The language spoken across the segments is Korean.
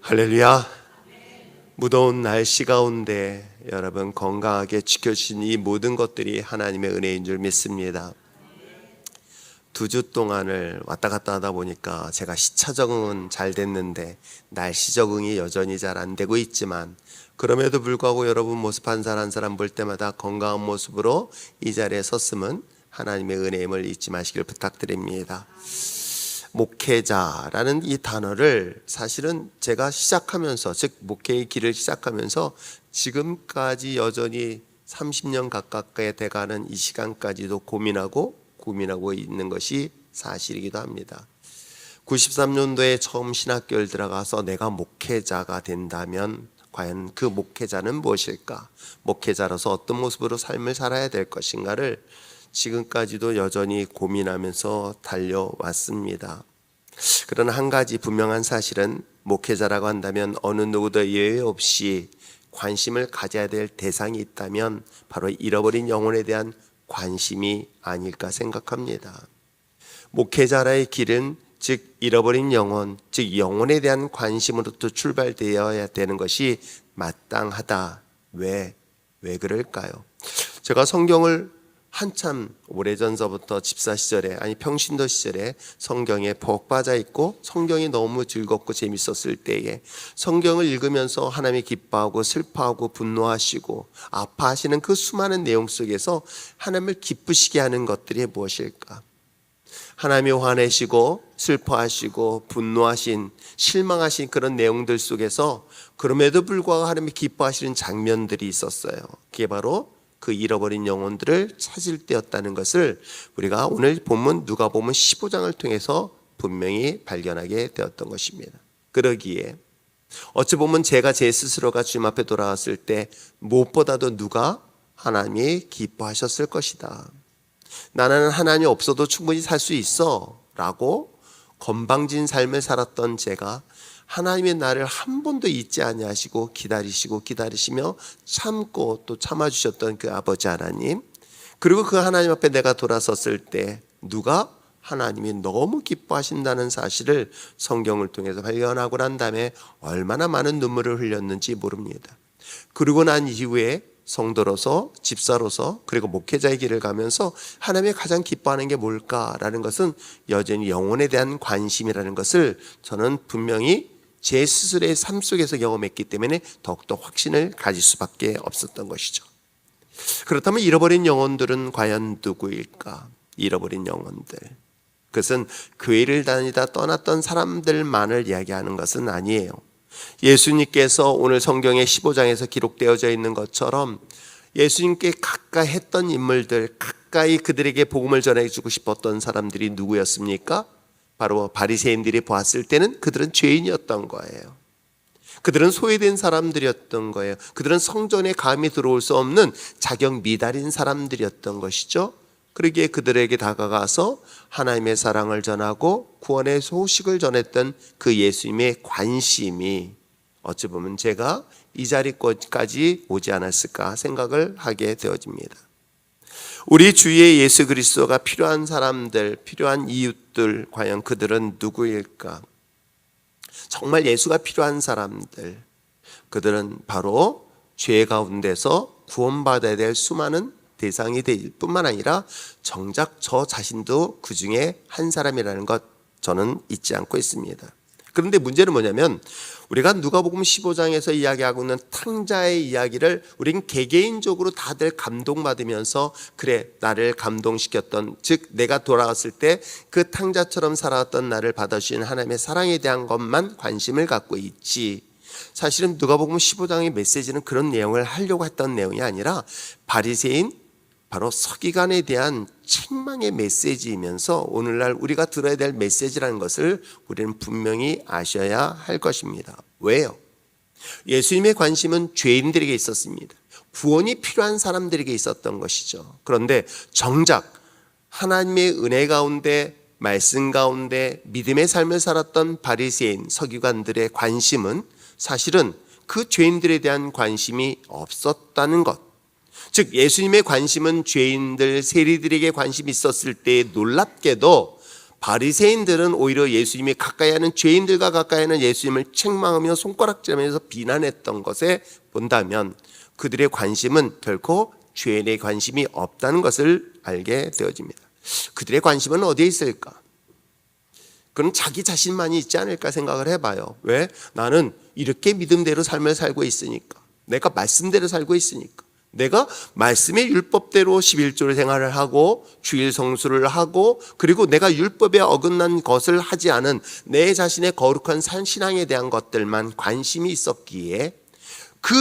할렐루야. 무더운 날씨 가운데 여러분 건강하게 지켜주신 이 모든 것들이 하나님의 은혜인 줄 믿습니다. 2주 동안을 왔다 갔다 하다 보니까 제가 시차 적응은 잘 됐는데 날씨 적응이 여전히 잘 안 되고 있지만, 그럼에도 불구하고 여러분 모습 한 사람 한 사람 볼 때마다 건강한 모습으로 이 자리에 섰으면 하나님의 은혜임을 잊지 마시길 부탁드립니다. 목회자라는 이 단어를 사실은 제가 시작하면서, 즉 목회의 길을 시작하면서 지금까지 여전히 30년 가깝게 돼가는 이 시간까지도 고민하고 있는 것이 사실이기도 합니다. 93년도에 처음 신학교를 들어가서 내가 목회자가 된다면 과연 그 목회자는 무엇일까? 목회자로서 어떤 모습으로 삶을 살아야 될 것인가를 지금까지도 여전히 고민하면서 달려왔습니다. 그러나 한 가지 분명한 사실은, 목회자라고 한다면 어느 누구도 예외 없이 관심을 가져야 될 대상이 있다면 바로 잃어버린 영혼에 대한 관심이 아닐까 생각합니다. 목회자라의 길은 즉 잃어버린 영혼, 즉 영혼에 대한 관심으로부터 출발되어야 되는 것이 마땅하다. 왜 그럴까요? 제가 성경을 한참 오래전서부터 집사 시절에, 평신도 시절에 성경에 푹 빠져 있고 성경이 너무 즐겁고 재밌었을 때에 성경을 읽으면서 하나님이 기뻐하고 슬퍼하고 분노하시고 아파하시는 그 수많은 내용 속에서 하나님을 기쁘시게 하는 것들이 무엇일까? 하나님이 화내시고 슬퍼하시고 분노하신, 실망하신 그런 내용들 속에서 그럼에도 불구하고 하나님이 기뻐하시는 장면들이 있었어요. 그게 바로 그 잃어버린 영혼들을 찾을 때였다는 것을 우리가 오늘 본문 누가복음 15장을 통해서 분명히 발견하게 되었던 것입니다. 그러기에 어찌 보면 제가 제 스스로가 주님 앞에 돌아왔을 때 무엇보다도 누가 하나님이 기뻐하셨을 것이다. 나는 하나님이 없어도 충분히 살 수 있어 라고 건방진 삶을 살았던 제가 하나님의 나를 한 번도 잊지 아니하시고 기다리시며 참고 또 참아주셨던 그 아버지 하나님, 그리고 그 하나님 앞에 내가 돌아섰을 때 누가 하나님이 너무 기뻐하신다는 사실을 성경을 통해서 발견하고 난 다음에 얼마나 많은 눈물을 흘렸는지 모릅니다. 그리고 난 이후에 성도로서, 집사로서, 그리고 목회자의 길을 가면서 하나님이 가장 기뻐하는 게 뭘까라는 것은 여전히 영혼에 대한 관심이라는 것을 저는 분명히 제 스스로의 삶 속에서 경험했기 때문에 더욱더 확신을 가질 수밖에 없었던 것이죠. 그렇다면 잃어버린 영혼들은 과연 누구일까? 잃어버린 영혼들, 그것은 교회를 다니다 떠났던 사람들만을 이야기하는 것은 아니에요. 예수님께서 오늘 성경의 15장에서 기록되어져 있는 것처럼 예수님께 가까이 했던 인물들, 가까이 그들에게 복음을 전해주고 싶었던 사람들이 누구였습니까? 바로 바리새인들이 보았을 때는 그들은 죄인이었던 거예요. 그들은 소외된 사람들이었던 거예요. 그들은 성전에 감히 들어올 수 없는 자격 미달인 사람들이었던 것이죠. 그러기에 그들에게 다가가서 하나님의 사랑을 전하고 구원의 소식을 전했던 그 예수님의 관심이 어찌 보면 제가 이 자리까지 오지 않았을까 생각을 하게 되어집니다. 우리 주위에 예수 그리스도가 필요한 사람들, 필요한 이웃들, 과연 그들은 누구일까? 정말 예수가 필요한 사람들, 그들은 바로 죄 가운데서 구원받아야 될 수많은 대상이 될 뿐만 아니라 정작 저 자신도 그 중에 한 사람이라는 것 저는 잊지 않고 있습니다. 그런데 문제는 뭐냐면, 우리가 누가복음 15장에서 이야기하고 있는 탕자의 이야기를 우리는 개개인적으로 다들 감동받으면서, 그래 나를 감동시켰던, 즉 내가 돌아왔을 때 그 탕자처럼 살아왔던 나를 받아주신 하나님의 사랑에 대한 것만 관심을 갖고 있지, 사실은 누가복음 15장의 메시지는 그런 내용을 하려고 했던 내용이 아니라 바리새인, 바로 서기관에 대한 책망의 메시지이면서 오늘날 우리가 들어야 될 메시지라는 것을 우리는 분명히 아셔야 할 것입니다. 왜요? 예수님의 관심은 죄인들에게 있었습니다. 구원이 필요한 사람들에게 있었던 것이죠. 그런데 정작 하나님의 은혜 가운데, 말씀 가운데 믿음의 삶을 살았던 바리새인, 서기관들의 관심은 사실은 그 죄인들에 대한 관심이 없었다는 것. 즉 예수님의 관심은 죄인들, 세리들에게 관심이 있었을 때 놀랍게도 바리새인들은 오히려 예수님이 가까이 하는 죄인들과 가까이 하는 예수님을 책망하며 손가락질하면서 비난했던 것에 본다면 그들의 관심은 결코 죄인의 관심이 없다는 것을 알게 되어집니다. 그들의 관심은 어디에 있을까? 그건 자기 자신만이 있지 않을까 생각을 해봐요. 왜? 나는 이렇게 믿음대로 삶을 살고 있으니까, 내가 말씀대로 살고 있으니까, 내가 말씀의 율법대로 11조를 생활을 하고 주일 성수를 하고, 그리고 내가 율법에 어긋난 것을 하지 않은 내 자신의 거룩한 신앙에 대한 것들만 관심이 있었기에 그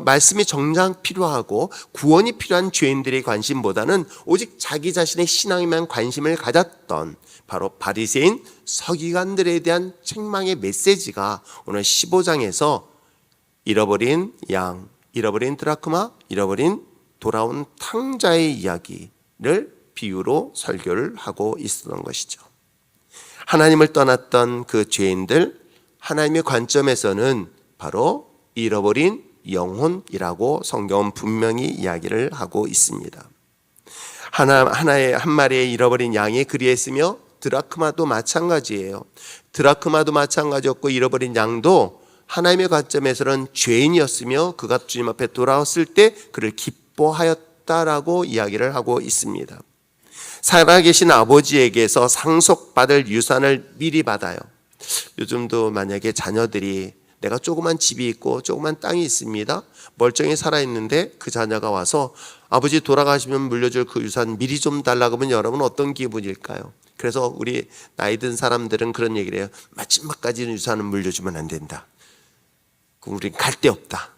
말씀이 정작 필요하고 구원이 필요한 죄인들의 관심보다는 오직 자기 자신의 신앙에만 관심을 가졌던 바로 바리새인 서기관들에 대한 책망의 메시지가 오늘 15장에서 잃어버린 양, 잃어버린 드라크마, 잃어버린 돌아온 탕자의 이야기를 비유로 설교를 하고 있었던 것이죠. 하나님을 떠났던 그 죄인들, 하나님의 관점에서는 바로 잃어버린 영혼이라고 성경은 분명히 이야기를 하고 있습니다. 한 마리의 잃어버린 양이 그리했으며 드라크마도 마찬가지예요. 드라크마도 마찬가지였고 잃어버린 양도 하나님의 관점에서는 죄인이었으며 그가 주님 앞에 돌아왔을 때 그를 기뻐하였다라고 이야기를 하고 있습니다. 살아계신 아버지에게서 상속받을 유산을 미리 받아요. 요즘도 만약에 자녀들이 내가 조그만 집이 있고 조그만 땅이 있습니다, 멀쩡히 살아있는데 그 자녀가 와서 아버지 돌아가시면 물려줄 그 유산 미리 좀 달라고 하면 여러분 어떤 기분일까요? 그래서 우리 나이 든 사람들은 그런 얘기를 해요. 마지막까지는 유산은 물려주면 안 된다. 그럼 우린 갈 데 없다.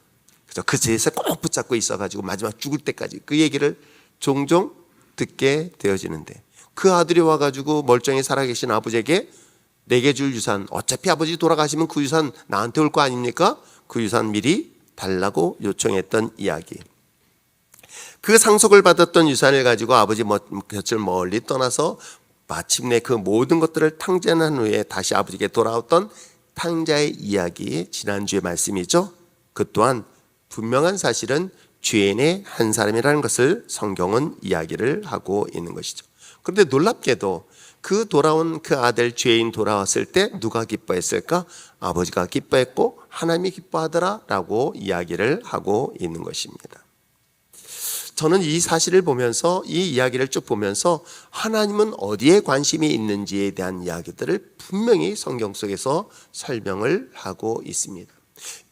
그래서 그 죄에서 꼭 붙잡고 있어가지고 마지막 죽을 때까지 그 얘기를 종종 듣게 되어지는데, 그 아들이 와가지고 멀쩡히 살아계신 아버지에게 내게 줄 유산, 어차피 아버지 돌아가시면 그 유산 나한테 올 거 아닙니까? 그 유산 미리 달라고 요청했던 이야기. 그 상속을 받았던 유산을 가지고 아버지 곁을 멀리 떠나서 마침내 그 모든 것들을 탕진한 후에 다시 아버지에게 돌아왔던 탕자의 이야기, 지난주의 말씀이죠. 그 또한 분명한 사실은 죄인의 한 사람이라는 것을 성경은 이야기를 하고 있는 것이죠. 그런데 놀랍게도 그 돌아온 그 아들 죄인 돌아왔을 때 누가 기뻐했을까? 아버지가 기뻐했고 하나님이 기뻐하더라라고 이야기를 하고 있는 것입니다. 저는 이 사실을 보면서, 이 이야기를 쭉 보면서 하나님은 어디에 관심이 있는지에 대한 이야기들을 분명히 성경 속에서 설명을 하고 있습니다.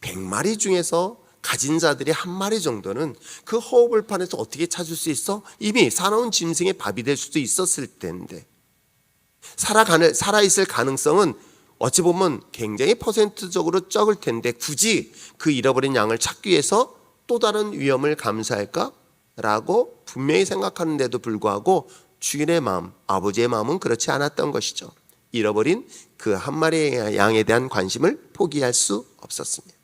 100마리 중에서 가진 자들이 한 마리 정도는 그 허허벌판에서 어떻게 찾을 수 있어? 이미 사나운 짐승의 밥이 될 수도 있었을 텐데, 살아있을 가능성은 어찌 보면 굉장히 퍼센트적으로 적을 텐데 굳이 그 잃어버린 양을 찾기 위해서 또 다른 위험을 감수할까? 라고 분명히 생각하는데도 불구하고 주인의 마음, 아버지의 마음은 그렇지 않았던 것이죠. 잃어버린 그 한 마리의 양에 대한 관심을 포기할 수 없었습니다.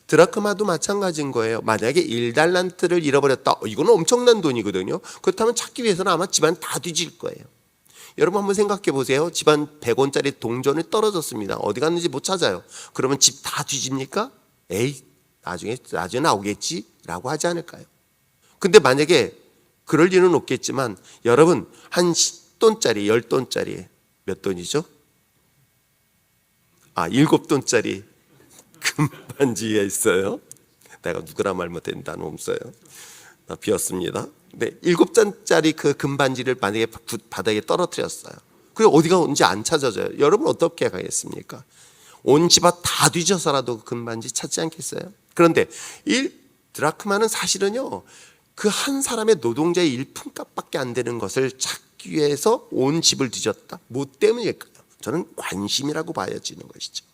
드라크마도 마찬가지인 거예요. 만약에 1달란트를 잃어버렸다, 이거는 엄청난 돈이거든요. 그렇다면 찾기 위해서는 아마 집안 다 뒤질 거예요. 여러분 한번 생각해 보세요. 집안 100원짜리 동전이 떨어졌습니다. 어디 갔는지 못 찾아요. 그러면 집 다 뒤집니까? 에이, 나중에 나오겠지 라고 하지 않을까요? 근데 만약에 그럴 일은 없겠지만, 여러분 한 10돈짜리, 10돈짜리 몇 돈이죠? 7돈짜리 금반지가 있어요. 내가 누구라 말 못했는데 나는 없어요. 나 비었습니다. 네, 7잔짜리 그 금반지를 만약에 바닥에 떨어뜨렸어요. 그리고 어디가 온지 안 찾아져요. 여러분 어떻게 가겠습니까? 온 집안 다 뒤져서라도 그 금반지 찾지 않겠어요? 그런데 이 드라크마는 사실은요, 그 한 사람의 노동자의 일품값밖에 안 되는 것을 찾기 위해서 온 집을 뒤졌다. 뭐 때문일까요? 저는 관심이라고 봐야지는 것이죠.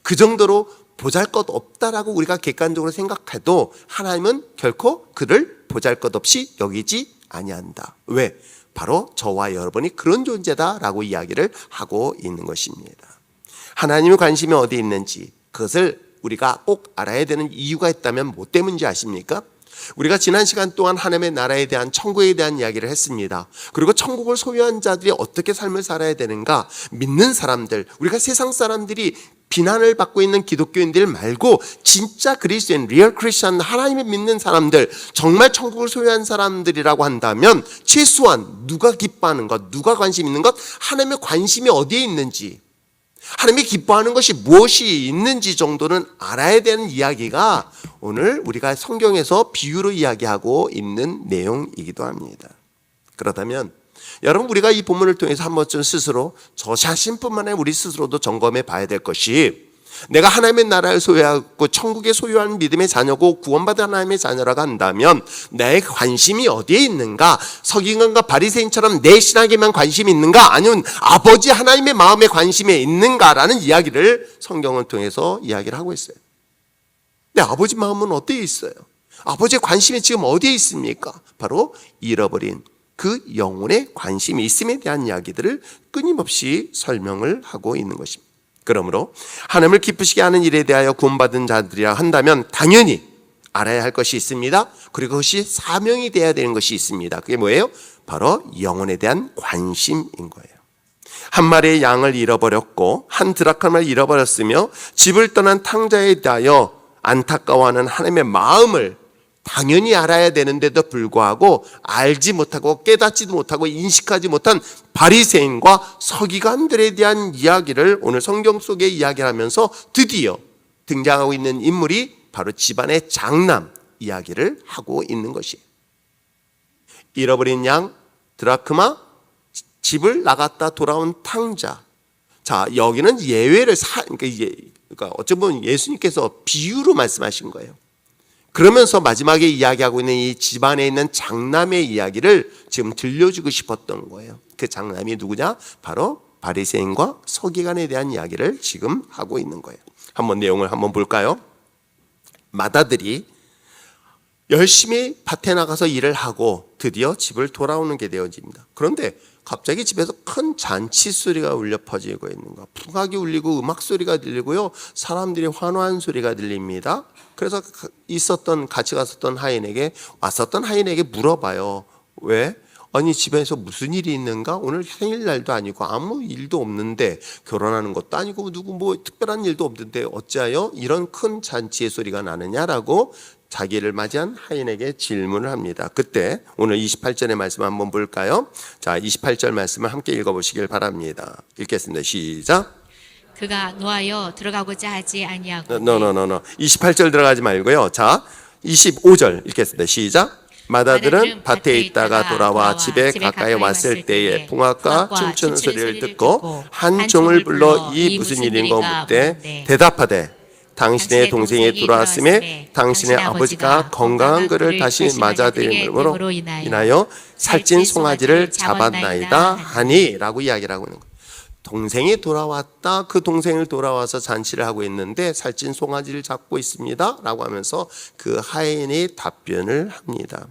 그 정도로 보잘것없다라고 우리가 객관적으로 생각해도 하나님은 결코 그를 보잘것없이 여기지 아니한다. 왜? 바로 저와 여러분이 그런 존재다라고 이야기를 하고 있는 것입니다. 하나님의 관심이 어디 있는지, 그것을 우리가 꼭 알아야 되는 이유가 있다면 뭐 때문인지 아십니까? 우리가 지난 시간 동안 하나님의 나라에 대한, 천국에 대한 이야기를 했습니다. 그리고 천국을 소유한 자들이 어떻게 삶을 살아야 되는가, 믿는 사람들, 우리가 세상 사람들이 비난을 받고 있는 기독교인들 말고 진짜 그리스도인, 리얼 크리스천, 하나님을 믿는 사람들, 정말 천국을 소유한 사람들이라고 한다면 최소한 누가 기뻐하는 것, 누가 관심 있는 것, 하나님의 관심이 어디에 있는지, 하나님이 기뻐하는 것이 무엇이 있는지 정도는 알아야 되는 이야기가 오늘 우리가 성경에서 비유로 이야기하고 있는 내용이기도 합니다. 그렇다면 여러분, 우리가 이 본문을 통해서 한 번쯤 스스로, 저 자신뿐만 아니라 우리 스스로도 점검해 봐야 될 것이, 내가 하나님의 나라를 소유하고 천국에 소유한 믿음의 자녀고 구원받은 하나님의 자녀라고 한다면 내 관심이 어디에 있는가? 서기관과 바리새인처럼 내 신학에만 관심이 있는가? 아니면 아버지 하나님의 마음에 관심이 있는가라는 이야기를 성경을 통해서 이야기를 하고 있어요. 내 아버지 마음은 어디에 있어요? 아버지의 관심이 지금 어디에 있습니까? 바로 잃어버린 그 영혼의 관심이 있음에 대한 이야기들을 끊임없이 설명을 하고 있는 것입니다. 그러므로 하나님을 기쁘시게 하는 일에 대하여 구원받은 자들이라 한다면 당연히 알아야 할 것이 있습니다. 그리고 그것이 사명이 되어야 되는 것이 있습니다. 그게 뭐예요? 바로 영혼에 대한 관심인 거예요. 한 마리의 양을 잃어버렸고 한 드라크마를 잃어버렸으며 집을 떠난 탕자에 대하여 안타까워하는 하나님의 마음을 당연히 알아야 되는데도 불구하고 알지 못하고 깨닫지도 못하고 인식하지 못한 바리새인과 서기관들에 대한 이야기를 오늘 성경 속에 이야기하면서 드디어 등장하고 있는 인물이 바로 집안의 장남 이야기를 하고 있는 것이에요. 잃어버린 양, 드라크마, 집을 나갔다 돌아온 탕자. 자, 여기는 예외를 그러니까 어쩌면 예수님께서 비유로 말씀하신 거예요. 그러면서 마지막에 이야기하고 있는 이 집안에 있는 장남의 이야기를 지금 들려주고 싶었던 거예요. 그 장남이 누구냐? 바로 바리새인과 서기관에 대한 이야기를 지금 하고 있는 거예요. 한번 내용을 한번 볼까요? 맏아들이 열심히 밭에 나가서 일을 하고 드디어 집을 돌아오는 게 되어집니다. 그런데 갑자기 집에서 큰 잔치 소리가 울려 퍼지고 있는 거, 풍악이 울리고 음악 소리가 들리고요, 사람들이 환호한 소리가 들립니다. 그래서 같이 갔었던 하인에게 물어봐요. 왜? 아니, 집에서 무슨 일이 있는가? 오늘 생일날도 아니고 아무 일도 없는데, 결혼하는 것도 아니고 누구 특별한 일도 없는데 어찌하여 이런 큰 잔치의 소리가 나느냐라고 자기를 맞이한 하인에게 질문을 합니다. 그때 오늘 28절의 말씀 한번 볼까요? 자, 28절 말씀을 함께 읽어보시길 바랍니다. 읽겠습니다. 시작. 그가 노하여 들어가고자 하지 아니하고. 28절 들어가지 말고요. 자, 25절 읽겠습니다. 시작. 맏아들은 밭에 있다가 돌아와 집에 가까이 왔을 때에 풍악과 춤추는 소리를 듣고 한 종을 불러 이 무슨 일인고 묻되 대답하되 당신의 동생이 돌아왔음에 당신의 아버지가 건강한 그를 다시 맞아들임으로 인하여 살찐 송아지를 잡았나이다 하니 라고 이야기를 하고 있는 거예요. 동생이 돌아왔다. 그 동생을 돌아와서 잔치를 하고 있는데 살찐 송아지를 잡고 있습니다 라고 하면서 그 하인이 답변을 합니다.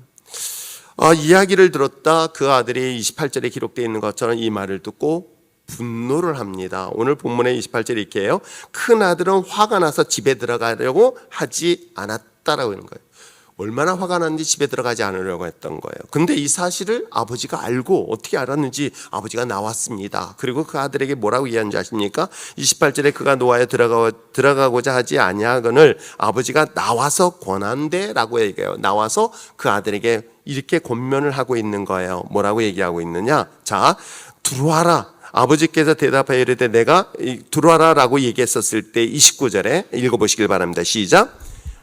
이야기를 들었다. 그 아들이 28절에 기록되어 있는 것처럼 이 말을 듣고 분노를 합니다. 오늘 본문의 28절에 이렇게 해요. 큰 아들은 화가 나서 집에 들어가려고 하지 않았다라고 하는 거예요. 얼마나 화가 났는지 집에 들어가지 않으려고 했던 거예요. 근데 이 사실을 아버지가 알고 어떻게 알았는지 아버지가 나왔습니다. 그리고 그 아들에게 뭐라고 이야기하는지 아십니까? 28절에 그가 노하여 들어가고자 하지 아니하거늘 아버지가 나와서 권한대라고 얘기해요. 나와서 그 아들에게 이렇게 권면을 하고 있는 거예요. 뭐라고 얘기하고 있느냐? 자, 들어와라. 아버지께서 대답하여 이르되 내가 들어와라라고 얘기했었을 때 29절에 읽어보시길 바랍니다. 시작.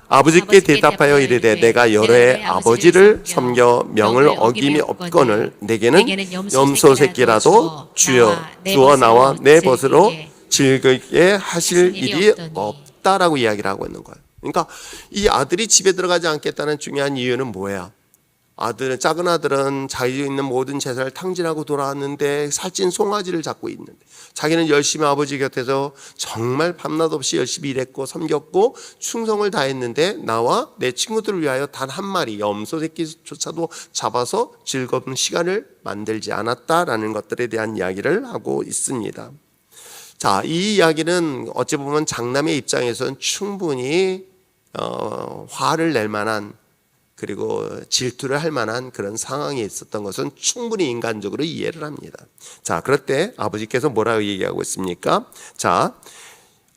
아버지께 대답하여 이르되 내가 여러 해 아버지를 섬겨 명을 어김이 없거늘 내게는 염소 새끼라도 주어 나와 내 벗으로 즐겁게 하실 일이 없다라고 이야기를 하고 있는 거예요. 그러니까 이 아들이 집에 들어가지 않겠다는 중요한 이유는 뭐야? 작은 아들은 자기 있는 모든 재산을 탕진하고 돌아왔는데 살찐 송아지를 잡고 있는데, 자기는 열심히 아버지 곁에서 정말 밤낮 없이 열심히 일했고 섬겼고 충성을 다했는데 나와 내 친구들을 위하여 단 한 마리 염소 새끼조차도 잡아서 즐거운 시간을 만들지 않았다라는 것들에 대한 이야기를 하고 있습니다. 자, 이 이야기는 어찌 보면 장남의 입장에서는 충분히 화를 낼 만한, 그리고 질투를 할 만한 그런 상황이 있었던 것은 충분히 인간적으로 이해를 합니다. 자, 그럴 때 아버지께서 뭐라고 얘기하고 있습니까? 자,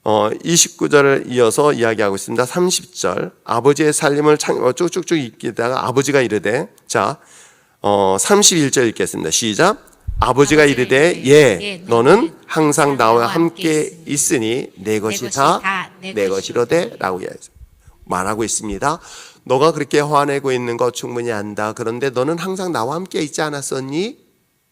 29절을 이어서 이야기하고 있습니다. 30절 아버지의 살림을 쭉쭉쭉 읽다가 아버지가 이르되, 자 31절 읽겠습니다. 시작. 아버지가 이르되 예 너는 항상 나와 함께 있으니 내 것이 다 내 것이로되 라고 말하고 있습니다. 너가 그렇게 화내고 있는 거 충분히 안다. 그런데 너는 항상 나와 함께 있지 않았었니?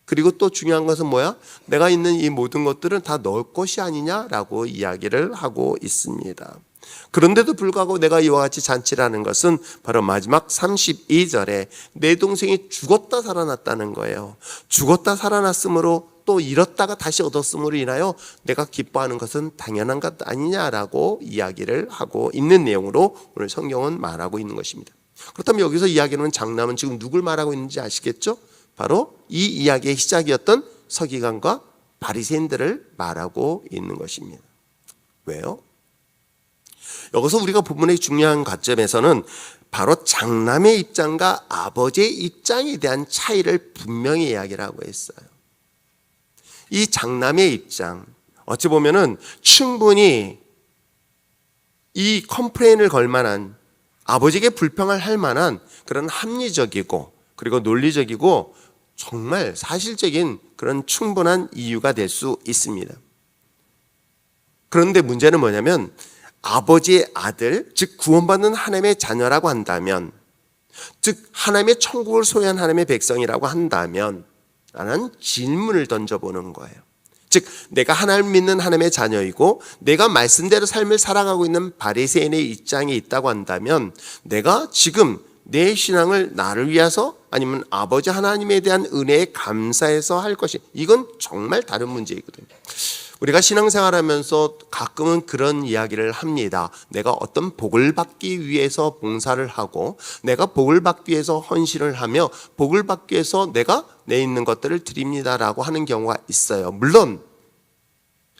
그리고 또 중요한 것은 뭐야? 내가 있는 이 모든 것들은 다 너 것이 아니냐라고 이야기를 하고 있습니다. 그런데도 불구하고 내가 이와 같이 잔치를 하는 것은 바로 마지막 32절에 내 동생이 죽었다 살아났다는 거예요. 죽었다 살아났으므로 또 잃었다가 다시 얻었음으로 인하여 내가 기뻐하는 것은 당연한 것 아니냐라고 이야기를 하고 있는 내용으로 오늘 성경은 말하고 있는 것입니다. 그렇다면 여기서 이야기하는 장남은 지금 누굴 말하고 있는지 아시겠죠? 바로 이 이야기의 시작이었던 서기관과 바리새인들을 말하고 있는 것입니다. 왜요? 여기서 우리가 부분의 중요한 관점에서는 바로 장남의 입장과 아버지의 입장에 대한 차이를 분명히 이야기를 하고 있어요. 이 장남의 입장, 어찌 보면은 충분히 이 컴플레인을 걸 만한, 아버지에게 불평을 할 만한 그런 합리적이고 그리고 논리적이고 정말 사실적인 그런 충분한 이유가 될 수 있습니다. 그런데 문제는 뭐냐면 아버지의 아들, 즉 구원받는 하나님의 자녀라고 한다면, 즉 하나님의 천국을 소유한 하나님의 백성이라고 한다면 라는 질문을 던져보는 거예요. 즉 내가 하나님 믿는 하나님의 자녀이고 내가 말씀대로 삶을 살아가고 있는 바리새인의 입장에 있다고 한다면 내가 지금 내 신앙을 나를 위해서 아니면 아버지 하나님에 대한 은혜에 감사해서 할 것이, 이건 정말 다른 문제이거든요. 우리가 신앙생활하면서 가끔은 그런 이야기를 합니다. 내가 어떤 복을 받기 위해서 봉사를 하고 내가 복을 받기 위해서 헌신을 하며 복을 받기 위해서 내가 내 있는 것들을 드립니다라고 하는 경우가 있어요. 물론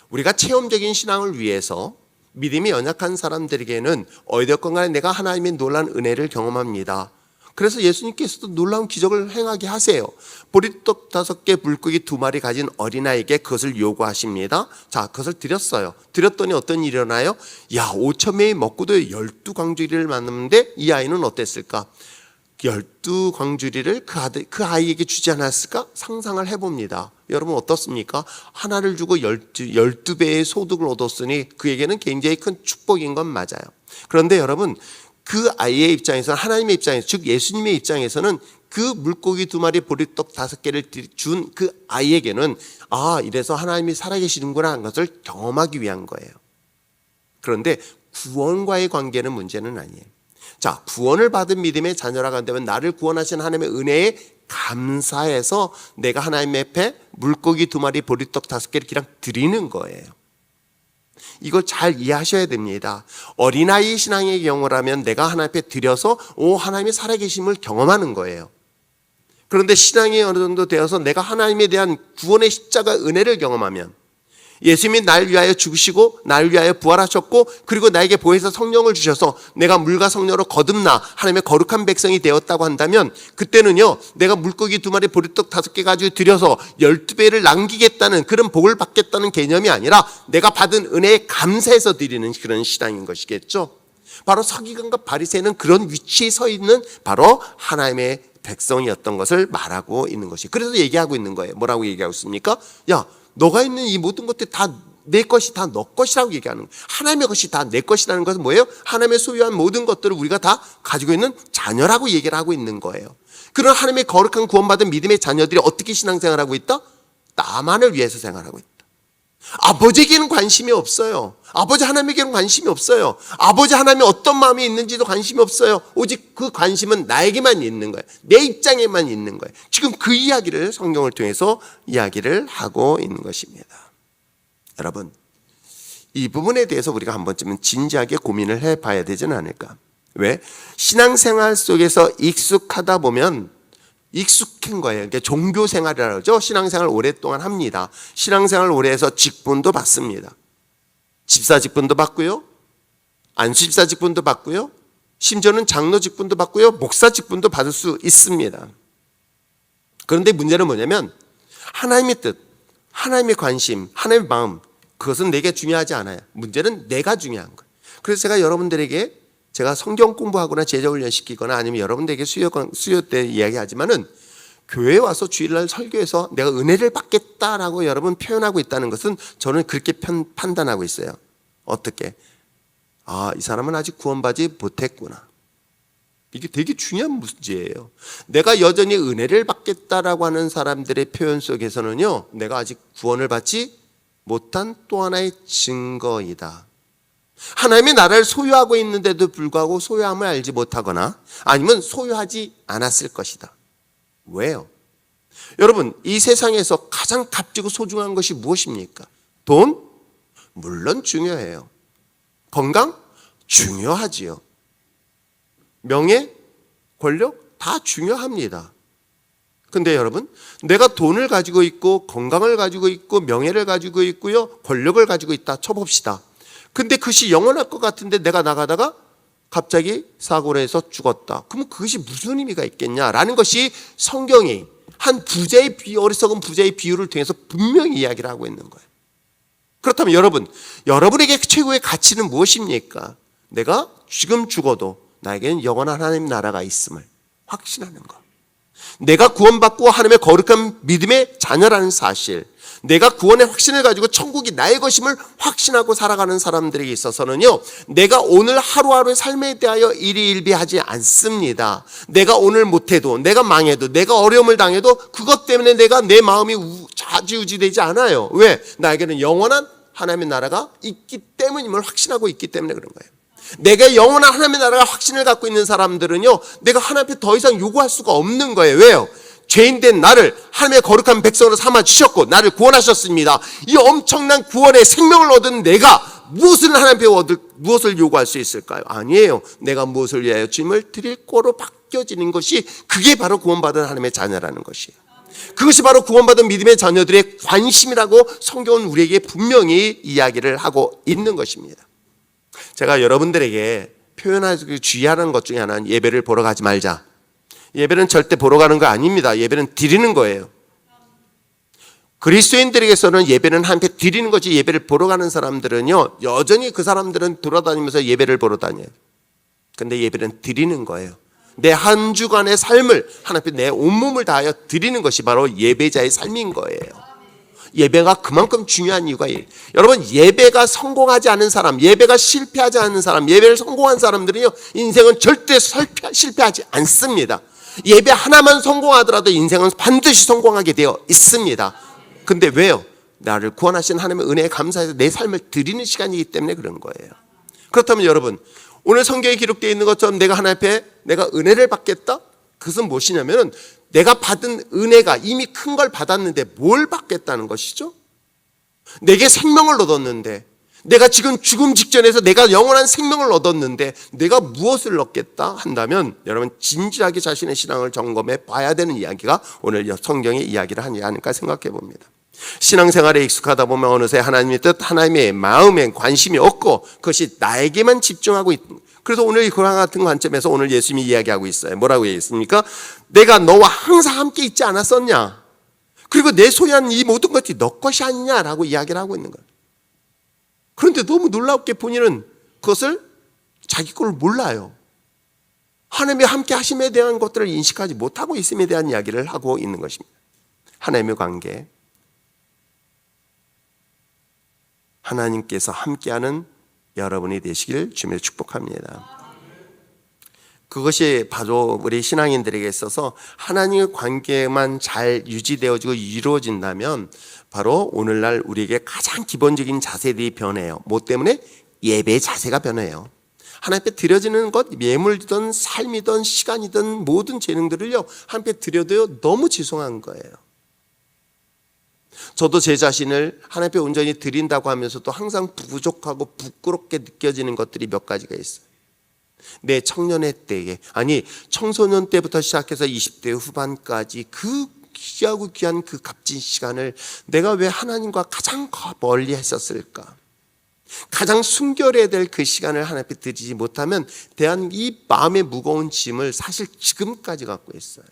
우리가 체험적인 신앙을 위해서 믿음이 연약한 사람들에게는 어디든 간에 내가 하나님의 놀라운 은혜를 경험합니다. 그래서 예수님께서도 놀라운 기적을 행하게 하세요. 보리떡 5개, 물고기 2마리 가진 어린아이에게 그것을 요구하십니다. 자, 그것을 드렸어요. 드렸더니 어떤 일이 일어나요? 5,000명이 먹고도 12광주리를 만났는데 이 아이는 어땠을까? 12광주리를 그 아이에게 주지 않았을까? 상상을 해봅니다. 여러분 어떻습니까? 하나를 주고 12배의 소득을 얻었으니 그에게는 굉장히 큰 축복인 건 맞아요. 그런데 여러분 그 아이의 입장에서는, 하나님의 입장에서, 즉 예수님의 입장에서는 그 물고기 2마리 보리떡 5개를 준 그 아이에게는 이래서 하나님이 살아계시는구나 하는 것을 경험하기 위한 거예요. 그런데 구원과의 관계는 문제는 아니에요. 자, 구원을 받은 믿음의 자녀라고 한다면 나를 구원하신 하나님의 은혜에 감사해서 내가 하나님 앞에 물고기 2마리 보리떡 5개를 그냥 드리는 거예요. 이걸 잘 이해하셔야 됩니다. 어린아이 신앙의 경우라면 내가 하나님 앞에 드려서 하나님의 살아계심을 경험하는 거예요. 그런데 신앙이 어느 정도 되어서 내가 하나님에 대한 구원의 십자가 은혜를 경험하면, 예수님이 날 위하여 죽으시고 날 위하여 부활하셨고 그리고 나에게 보혜사 성령을 주셔서 내가 물과 성령으로 거듭나 하나님의 거룩한 백성이 되었다고 한다면, 그때는요 내가 물고기 2마리 보리떡 5개 가지고 드려서 12배를 남기겠다는 그런 복을 받겠다는 개념이 아니라 내가 받은 은혜에 감사해서 드리는 그런 신앙인 것이겠죠. 바로 서기관과 바리새인은 그런 위치에 서 있는 바로 하나님의 백성이었던 것을 말하고 있는 것이, 그래서 얘기하고 있는 거예요. 뭐라고 얘기하고 있습니까? 너가 있는 이 모든 것들이 다 내 것이 다 너 것이라고 얘기하는 거예요. 하나님의 것이 다 내 것이라는 것은 뭐예요? 하나님의 소유한 모든 것들을 우리가 다 가지고 있는 자녀라고 얘기를 하고 있는 거예요. 그런 하나님의 거룩한 구원받은 믿음의 자녀들이 어떻게 신앙생활하고 있다? 나만을 위해서 생활하고 있다. 아버지에게는 관심이 없어요. 아버지 하나님에게는 관심이 없어요. 아버지 하나님이 어떤 마음이 있는지도 관심이 없어요. 오직 그 관심은 나에게만 있는 거예요. 내 입장에만 있는 거예요. 지금 그 이야기를 성경을 통해서 이야기를 하고 있는 것입니다. 여러분, 이 부분에 대해서 우리가 한 번쯤은 진지하게 고민을 해봐야 되지는 않을까? 왜? 신앙생활 속에서 익숙하다 보면 익숙한 거예요. 그러니까 종교생활이라고 그러죠. 신앙생활 오랫동안 합니다. 신앙생활 오래 해서 직분도 받습니다. 집사 직분도 받고요, 안수 집사 직분도 받고요, 심지어는 장로 직분도 받고요, 목사 직분도 받을 수 있습니다. 그런데 문제는 뭐냐면 하나님의 뜻, 하나님의 관심, 하나님의 마음, 그것은 내게 중요하지 않아요. 문제는 내가 중요한 거예요. 그래서 제가 여러분들에게 제가 성경 공부하거나 제자 훈련 시키거나 아니면 여러분들에게 수요 때 이야기하지만은 교회에 와서 주일날 설교해서 내가 은혜를 받겠다라고 여러분 표현하고 있다는 것은 저는 그렇게 판단하고 있어요. 어떻게? 이 사람은 아직 구원받지 못했구나. 이게 되게 중요한 문제예요. 내가 여전히 은혜를 받겠다라고 하는 사람들의 표현 속에서는요, 내가 아직 구원을 받지 못한 또 하나의 증거이다. 하나님의 나라를 소유하고 있는데도 불구하고 소유함을 알지 못하거나 아니면 소유하지 않았을 것이다. 왜요? 여러분, 이 세상에서 가장 값지고 소중한 것이 무엇입니까? 돈? 물론 중요해요. 건강? 중요하지요. 명예? 권력? 다 중요합니다. 근데 여러분, 내가 돈을 가지고 있고 건강을 가지고 있고 명예를 가지고 있고요, 권력을 가지고 있다 쳐봅시다. 근데 그것이 영원할 것 같은데 내가 나가다가 갑자기 사고를 해서 죽었다. 그러면 그것이 무슨 의미가 있겠냐라는 것이 성경이 한 부자의 어리석은 부자의 비유를 통해서 분명히 이야기를 하고 있는 거예요. 그렇다면 여러분에게 최고의 가치는 무엇입니까? 내가 지금 죽어도 나에게는 영원한 하나님 나라가 있음을 확신하는 것. 내가 구원받고 하나님의 거룩한 믿음의 자녀라는 사실, 내가 구원의 확신을 가지고 천국이 나의 것임을 확신하고 살아가는 사람들에게 있어서는요, 내가 오늘 하루하루의 삶에 대하여 일희일비하지 않습니다. 내가 오늘 못해도, 내가 망해도, 내가 어려움을 당해도 그것 때문에 내 마음이 좌지우지되지 않아요. 왜? 나에게는 영원한 하나님의 나라가 있기 때문임을 확신하고 있기 때문에 그런 거예요. 내가 영원한 하나님의 나라가 확신을 갖고 있는 사람들은요, 내가 하나님 앞에 더 이상 요구할 수가 없는 거예요. 왜요? 죄인된 나를 하나님의 거룩한 백성으로 삼아주셨고 나를 구원하셨습니다. 이 엄청난 구원의 생명을 얻은 내가 무엇을 하나님 앞에 무엇을 요구할 수 있을까요? 아니에요. 내가 무엇을 위하여 주님을 드릴 거로 바뀌어지는 것이, 그게 바로 구원받은 하나님의 자녀라는 것이에요. 그것이 바로 구원받은 믿음의 자녀들의 관심이라고 성경은 우리에게 분명히 이야기를 하고 있는 것입니다. 제가 여러분들에게 표현하기 주의하는 것 중에 하나는 예배를 보러 가지 말자. 예배는 절대 보러 가는 거 아닙니다. 예배는 드리는 거예요. 그리스도인들에게서는 예배는 한패 드리는 거지, 예배를 보러 가는 사람들은요, 여전히 그 사람들은 돌아다니면서 예배를 보러 다녀요. 근데 예배는 드리는 거예요. 내 한 주간의 삶을 하나님 앞에 내 온몸을 다하여 드리는 것이 바로 예배자의 삶인 거예요. 예배가 그만큼 중요한 이유가 있어요. 여러분, 예배가 성공하지 않은 사람, 예배가 실패하지 않은 사람, 예배를 성공한 사람들은요, 인생은 절대 실패하지 않습니다. 예배 하나만 성공하더라도 인생은 반드시 성공하게 되어 있습니다. 근데 왜요? 나를 구원하신 하나님의 은혜에 감사해서 내 삶을 드리는 시간이기 때문에 그런 거예요. 그렇다면 여러분, 오늘 성경에 기록되어 있는 것처럼 내가 하나님 앞에 내가 은혜를 받겠다? 그것은 무엇이냐면은 내가 받은 은혜가 이미 큰 걸 받았는데 뭘 받겠다는 것이죠? 내게 생명을 얻었는데, 내가 지금 죽음 직전에서 내가 영원한 생명을 얻었는데 내가 무엇을 얻겠다 한다면, 여러분 진지하게 자신의 신앙을 점검해 봐야 되는 이야기가 오늘 성경의 이야기를 하지 않을까 생각해 봅니다. 신앙생활에 익숙하다 보면 어느새 하나님의 뜻, 하나님의 마음에 관심이 없고 그것이 나에게만 집중하고 있는. 그래서 오늘 그와 같은 관점에서 오늘 예수님이 이야기하고 있어요. 뭐라고 얘기했습니까? 내가 너와 항상 함께 있지 않았었냐? 그리고 내 소유한 이 모든 것이 너 것이 아니냐라고 이야기를 하고 있는 거예요. 그런데 너무 놀랍게 본인은 그것을 자기 걸 몰라요. 하나님의 함께 하심에 대한 것들을 인식하지 못하고 있음에 대한 이야기를 하고 있는 것입니다. 하나님의 관계, 하나님께서 함께하는 여러분이 되시길 주님으로 축복합니다. 그것이 바로 우리 신앙인들에게 있어서 하나님의 관계만 잘 유지되어지고 이루어진다면 바로 오늘날 우리에게 가장 기본적인 자세들이 변해요. 뭐 때문에? 예배의 자세가 변해요. 하나님 앞에 드려지는 것, 예물이든 삶이든 시간이든 모든 재능들을요, 하나님 앞에 드려도요 너무 죄송한 거예요. 저도 제 자신을 하나님 앞에 온전히 드린다고 하면서도 항상 부족하고 부끄럽게 느껴지는 것들이 몇 가지가 있어요. 내 청년의 때에, 아니 청소년 때부터 시작해서 20대 후반까지 그 귀하고 귀한 그 값진 시간을 내가 왜 하나님과 가장 멀리 했었을까? 가장 순결해야 될 그 시간을 하나님 앞에 드리지 못하면 대한 이 마음의 무거운 짐을 사실 지금까지 갖고 있어요.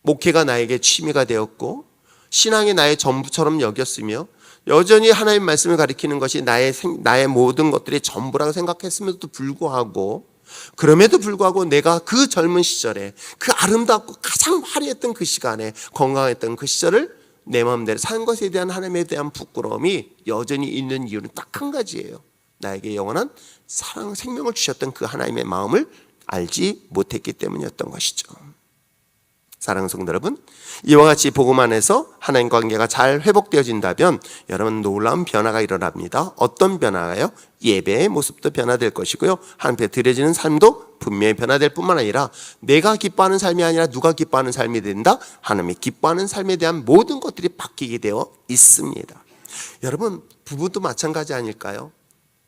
목회가 나에게 취미가 되었고 신앙이 나의 전부처럼 여겼으며 여전히 하나님 말씀을 가리키는 것이 나의 모든 것들이 전부라고 생각했음에도 불구하고, 그럼에도 불구하고 내가 그 젊은 시절에 그 아름답고 가장 화려했던 그 시간에, 건강했던 그 시절을 내 마음대로 산 것에 대한 하나님에 대한 부끄러움이 여전히 있는 이유는 딱 한 가지예요. 나에게 영원한 사랑, 생명을 주셨던 그 하나님의 마음을 알지 못했기 때문이었던 것이죠. 사랑하는 성도 여러분, 이와 같이 복음 안에서 하나님 관계가 잘 회복되어진다면 여러분 놀라운 변화가 일어납니다. 어떤 변화가요? 예배의 모습도 변화될 것이고요, 하나님께 드려지는 삶도 분명히 변화될 뿐만 아니라 내가 기뻐하는 삶이 아니라 누가 기뻐하는 삶이 된다? 하나님이 기뻐하는 삶에 대한 모든 것들이 바뀌게 되어 있습니다. 여러분, 부부도 마찬가지 아닐까요?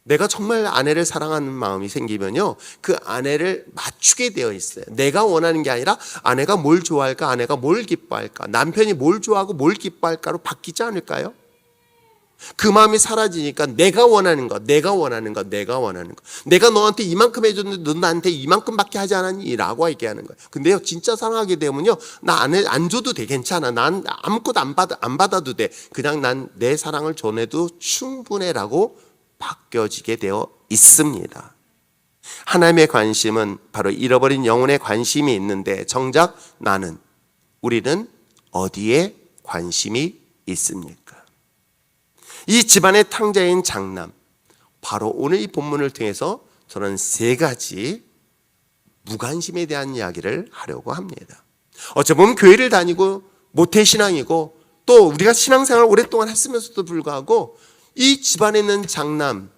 내가 정말 아내를 사랑하는 마음이 생기면요, 그 아내를 맞추게 되어 있어요. 내가 원하는 게 아니라 아내가 뭘 좋아할까, 아내가 뭘 기뻐할까, 남편이 뭘 좋아하고 뭘 기뻐할까로 바뀌지 않을까요? 그 마음이 사라지니까 내가 원하는 것, 내가 원하는 것, 내가 원하는 것. 내가 너한테 이만큼 해줬는데 넌 나한테 이만큼밖에 하지 않았니? 라고 얘기하는 거예요. 근데요, 진짜 사랑하게 되면요, 나 안 줘도 돼, 괜찮아. 난 아무것도 안 받아도 돼. 그냥 난 내 사랑을 전해도 충분해 라고 바뀌어지게 되어 있습니다. 하나님의 관심은 바로 잃어버린 영혼의 관심이 있는데, 정작 우리는 어디에 관심이 있습니까? 이 집안의 탕자인 장남, 바로 오늘 이 본문을 통해서 저는 세 가지 무관심에 대한 이야기를 하려고 합니다. 어찌 보면 교회를 다니고 모태신앙이고 또 우리가 신앙생활을 오랫동안 했으면서도 불구하고 이 집안에 있는 장남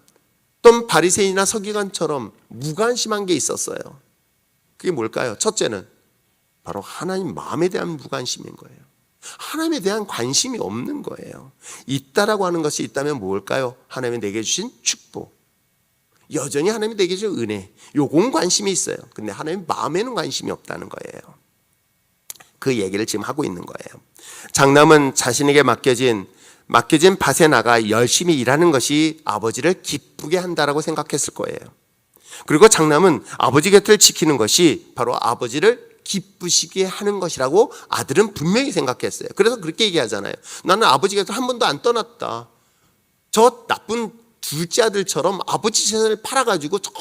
또는 바리새인이나 서기관처럼 무관심한 게 있었어요. 그게 뭘까요? 첫째는 바로 하나님 마음에 대한 무관심인 거예요. 하나님에 대한 관심이 없는 거예요. 있다라고 하는 것이 있다면 뭘까요? 하나님이 내게 주신 축복, 여전히 하나님이 내게 주신 은혜, 요건 관심이 있어요. 근데 하나님 마음에는 관심이 없다는 거예요. 그 얘기를 지금 하고 있는 거예요. 장남은 자신에게 맡겨진 밭에 나가 열심히 일하는 것이 아버지를 기쁘게 한다라고 생각했을 거예요. 그리고 장남은 아버지 곁을 지키는 것이 바로 아버지를 기쁘시게 하는 것이라고 아들은 분명히 생각했어요. 그래서 그렇게 얘기하잖아요. 나는 아버지 곁을 한 번도 안 떠났다. 저 나쁜 둘째 아들처럼 아버지 재산을 팔아가지고 저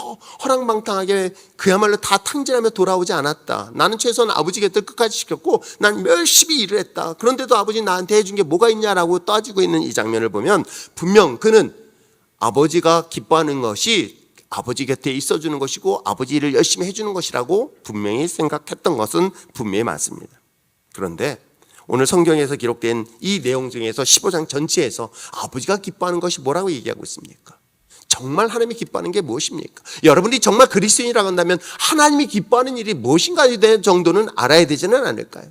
허랑방탕하게 그야말로 다 탕진하며 돌아오지 않았다. 나는 최소한 아버지 곁을 끝까지 지켰고 난 열심히 일을 했다. 그런데도 아버지 나한테 해준 게 뭐가 있냐라고 따지고 있는 이 장면을 보면 분명 그는 아버지가 기뻐하는 것이 아버지 곁에 있어주는 것이고 아버지 일을 열심히 해주는 것이라고 분명히 생각했던 것은 분명히 맞습니다. 그런데 오늘 성경에서 기록된 이 내용 중에서 15장 전체에서 아버지가 기뻐하는 것이 뭐라고 얘기하고 있습니까? 정말 하나님이 기뻐하는 게 무엇입니까? 여러분이 정말 그리스도인이라고 한다면 하나님이 기뻐하는 일이 무엇인가에 대한 정도는 알아야 되지는 않을까요?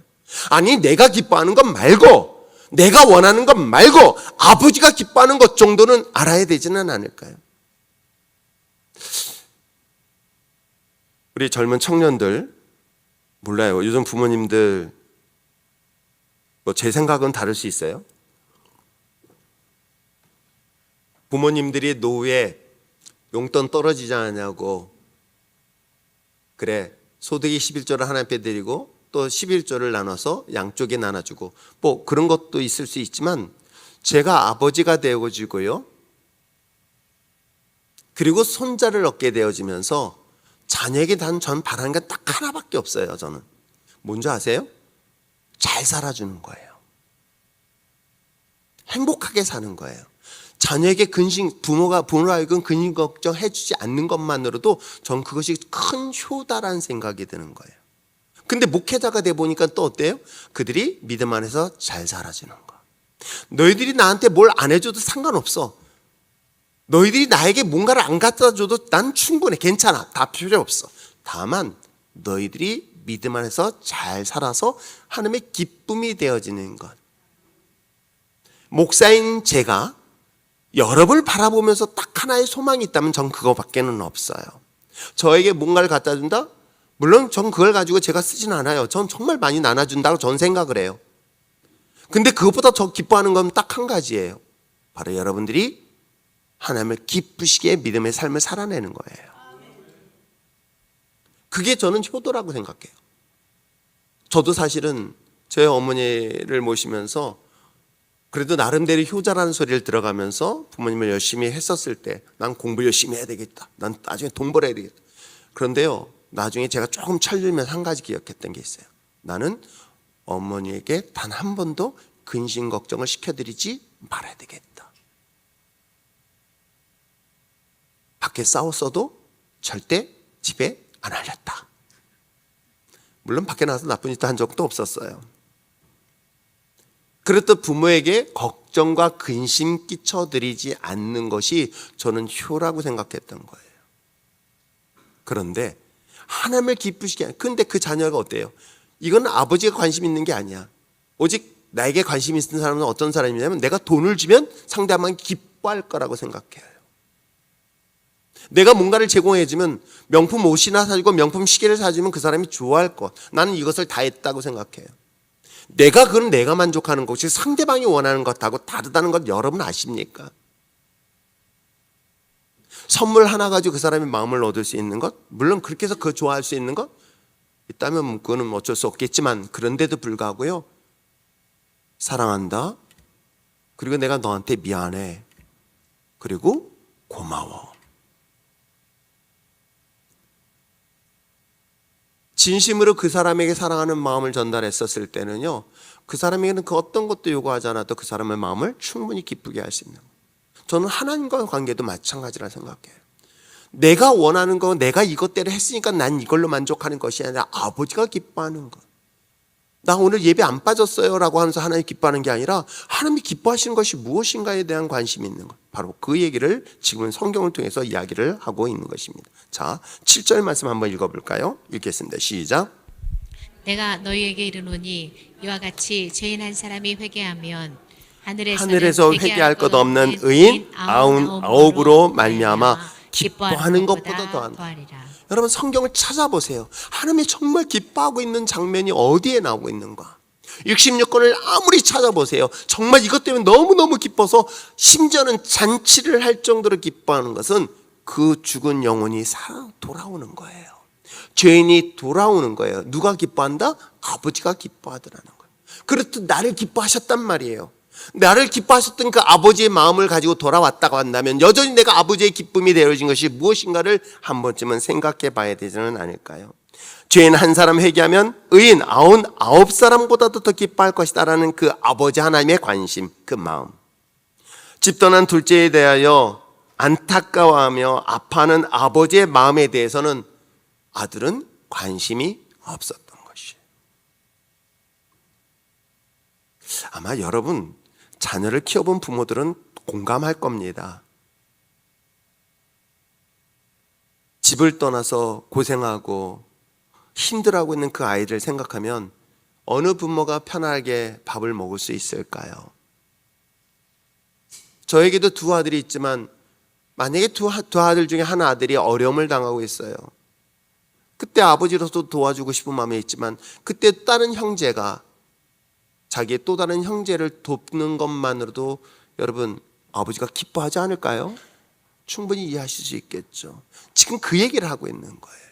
아니, 내가 기뻐하는 것 말고, 내가 원하는 것 말고 아버지가 기뻐하는 것 정도는 알아야 되지는 않을까요? 우리 젊은 청년들, 몰라요. 요즘 부모님들 제 생각은 다를 수 있어요. 부모님들이 노후에 용돈 떨어지지 않냐고, 그래 소득이 11조를 하나님께 드리고 또 11조를 나눠서 양쪽에 나눠주고 뭐 그런 것도 있을 수 있지만, 제가 아버지가 되어지고요, 그리고 손자를 얻게 되어지면서 자녀에게 전 바라는 게 딱 하나밖에 없어요. 저는 뭔지 아세요? 잘 살아주는 거예요. 행복하게 사는 거예요. 자녀에게 부모로 하여금 근심 걱정해주지 않는 것만으로도 전 그것이 큰 효다라는 생각이 드는 거예요. 근데 목회자가 돼 보니까 또 어때요? 그들이 믿음 안에서 잘 살아주는 거. 너희들이 나한테 뭘 안 해줘도 상관없어. 너희들이 나에게 뭔가를 안 갖다 줘도 난 충분해, 괜찮아, 다 필요 없어. 다만 너희들이 믿음 안에서 잘 살아서 하나님의 기쁨이 되어지는 것. 목사인 제가 여러분을 바라보면서 딱 하나의 소망이 있다면 전 그거밖에는 없어요. 저에게 뭔가를 갖다 준다? 물론 전 그걸 가지고 제가 쓰진 않아요. 전 정말 많이 나눠준다고 전 생각을 해요. 근데 그것보다 더 기뻐하는 건 딱 한 가지예요. 바로 여러분들이 하나님을 기쁘시게 믿음의 삶을 살아내는 거예요. 그게 저는 효도라고 생각해요. 저도 사실은 제 어머니를 모시면서 그래도 나름대로 효자라는 소리를 들어가면서 부모님을 열심히 했었을 때 난 공부 열심히 해야 되겠다. 난 나중에 돈 벌어야 되겠다. 그런데요, 나중에 제가 조금 철들면서 한 가지 기억했던 게 있어요. 나는 어머니에게 단 한 번도 근심 걱정을 시켜드리지 말아야 되겠다. 밖에 싸웠어도 절대 집에 안 알렸다. 물론 밖에 나가서 나쁜 짓도 한 적도 없었어요. 그렇듯 부모에게 걱정과 근심 끼쳐드리지 않는 것이 저는 효라고 생각했던 거예요. 그런데 하나님을 기쁘시게 하는, 근데 그 자녀가 어때요? 이건 아버지가 관심 있는 게 아니야. 오직 나에게 관심 있는 사람은 어떤 사람이냐면 내가 돈을 주면 상대방이 기뻐할 거라고 생각해요. 내가 뭔가를 제공해주면 명품 옷이나 사주고 명품 시계를 사주면 그 사람이 좋아할 것. 나는 이것을 다 했다고 생각해요. 그건 내가 만족하는 것이 상대방이 원하는 것하고 다르다는 것 여러분 아십니까? 선물 하나 가지고 그 사람의 마음을 얻을 수 있는 것, 물론 그렇게 해서 그 좋아할 수 있는 것 있다면 그거는 어쩔 수 없겠지만, 그런데도 불구하고요, 사랑한다, 그리고 내가 너한테 미안해, 그리고 고마워. 진심으로 그 사람에게 사랑하는 마음을 전달했었을 때는요, 그 사람에게는 그 어떤 것도 요구하지 않아도 그 사람의 마음을 충분히 기쁘게 할 수 있는 거예요. 저는 하나님과의 관계도 마찬가지라 생각해요. 내가 원하는 거, 내가 이것대로 했으니까 난 이걸로 만족하는 것이 아니라 아버지가 기뻐하는 것. 나 오늘 예배 안 빠졌어요 라고 하면서 하나님 기뻐하는 게 아니라 하나님이 기뻐하시는 것이 무엇인가에 대한 관심이 있는 것. 바로 그 얘기를 지금은 성경을 통해서 이야기를 하고 있는 것입니다. 자, 7절 말씀 한번 읽어볼까요? 읽겠습니다. 시작. 내가 너희에게 이르노니 이와 같이 죄인 한 사람이 회개하면 하늘에서 회개할 것 없는 의인 99으로 말미암아 기뻐하는 것보다 더한다. 여러분, 성경을 찾아보세요. 하나님이 정말 기뻐하고 있는 장면이 어디에 나오고 있는가? 66권을 아무리 찾아보세요. 정말 이것 때문에 너무너무 기뻐서 심지어는 잔치를 할 정도로 기뻐하는 것은 그 죽은 영혼이 돌아오는 거예요. 죄인이 돌아오는 거예요. 누가 기뻐한다? 아버지가 기뻐하더라는 거예요. 그렇듯 나를 기뻐하셨단 말이에요. 나를 기뻐하셨던 그 아버지의 마음을 가지고 돌아왔다고 한다면 여전히 내가 아버지의 기쁨이 되어진 것이 무엇인가를 한 번쯤은 생각해 봐야 되지는 않을까요? 죄인 한 사람 회개하면 의인 99사람보다도 더 기뻐할 것이다라는 그 아버지 하나님의 관심, 그 마음. 집 떠난 둘째에 대하여 안타까워하며 아파하는 아버지의 마음에 대해서는 아들은 관심이 없었던 것이에요. 아마 여러분, 자녀를 키워본 부모들은 공감할 겁니다. 집을 떠나서 고생하고 힘들어하고 있는 그 아이를 생각하면 어느 부모가 편하게 밥을 먹을 수 있을까요? 저에게도 두 아들이 있지만 만약에 두 아들 중에 한 아들이 어려움을 당하고 있어요. 그때 아버지로서 도와주고 싶은 마음이 있지만 그때 다른 형제가 자기의 또 다른 형제를 돕는 것만으로도 여러분, 아버지가 기뻐하지 않을까요? 충분히 이해하실 수 있겠죠. 지금 그 얘기를 하고 있는 거예요.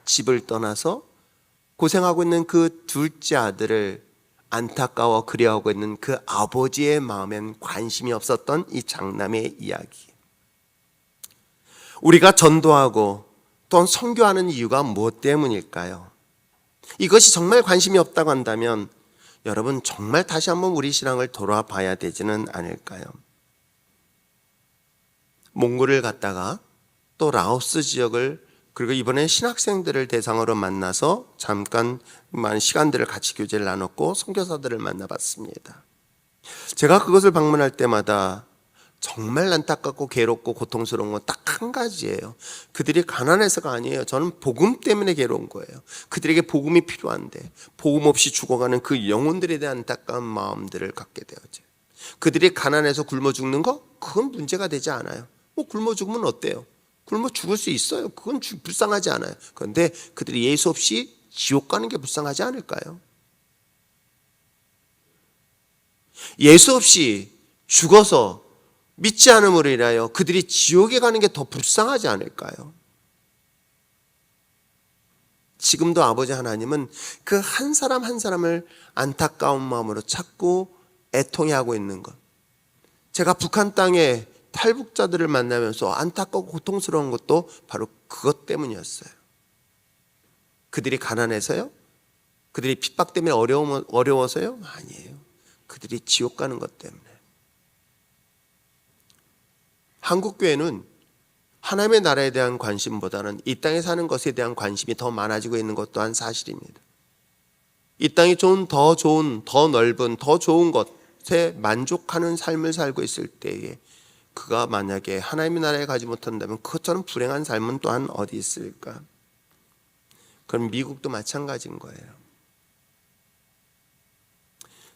집을 떠나서 고생하고 있는 그 둘째 아들을 안타까워 그리워하고 있는 그 아버지의 마음엔 관심이 없었던 이 장남의 이야기. 우리가 전도하고 또한 선교하는 이유가 무엇 때문일까요? 이것이 정말 관심이 없다고 한다면 여러분, 정말 다시 한번 우리 신앙을 돌아봐야 되지는 않을까요? 몽골을 갔다가 또 라오스 지역을, 그리고 이번에 신학생들을 대상으로 만나서 잠깐 시간들을 같이 교제를 나눴고 선교사들을 만나봤습니다. 제가 그것을 방문할 때마다 정말 안타깝고 괴롭고 고통스러운 건 딱 한 가지예요. 그들이 가난해서가 아니에요. 저는 복음 때문에 괴로운 거예요. 그들에게 복음이 필요한데 복음 없이 죽어가는 그 영혼들에 대한 안타까운 마음들을 갖게 되었죠. 그들이 가난해서 굶어 죽는 거? 그건 문제가 되지 않아요. 굶어 죽으면 어때요? 굶어 죽을 수 있어요. 그건 불쌍하지 않아요. 그런데 그들이 예수 없이 지옥 가는 게 불쌍하지 않을까요? 예수 없이 죽어서 믿지 않음으로 인하여 그들이 지옥에 가는 게 더 불쌍하지 않을까요? 지금도 아버지 하나님은 그 한 사람 한 사람을 안타까운 마음으로 찾고 애통해하고 있는 것. 제가 북한 땅에 탈북자들을 만나면서 안타깝고 고통스러운 것도 바로 그것 때문이었어요. 그들이 가난해서요? 그들이 핍박 때문에 어려워서요? 아니에요. 그들이 지옥 가는 것 때문에. 한국교회는 하나님의 나라에 대한 관심보다는 이 땅에 사는 것에 대한 관심이 더 많아지고 있는 것 또한 사실입니다. 이 땅이 더 좋은, 더 넓은, 더 좋은 것에 만족하는 삶을 살고 있을 때에 그가 만약에 하나님의 나라에 가지 못한다면 그것처럼 불행한 삶은 또한 어디 있을까? 그럼 미국도 마찬가지인 거예요.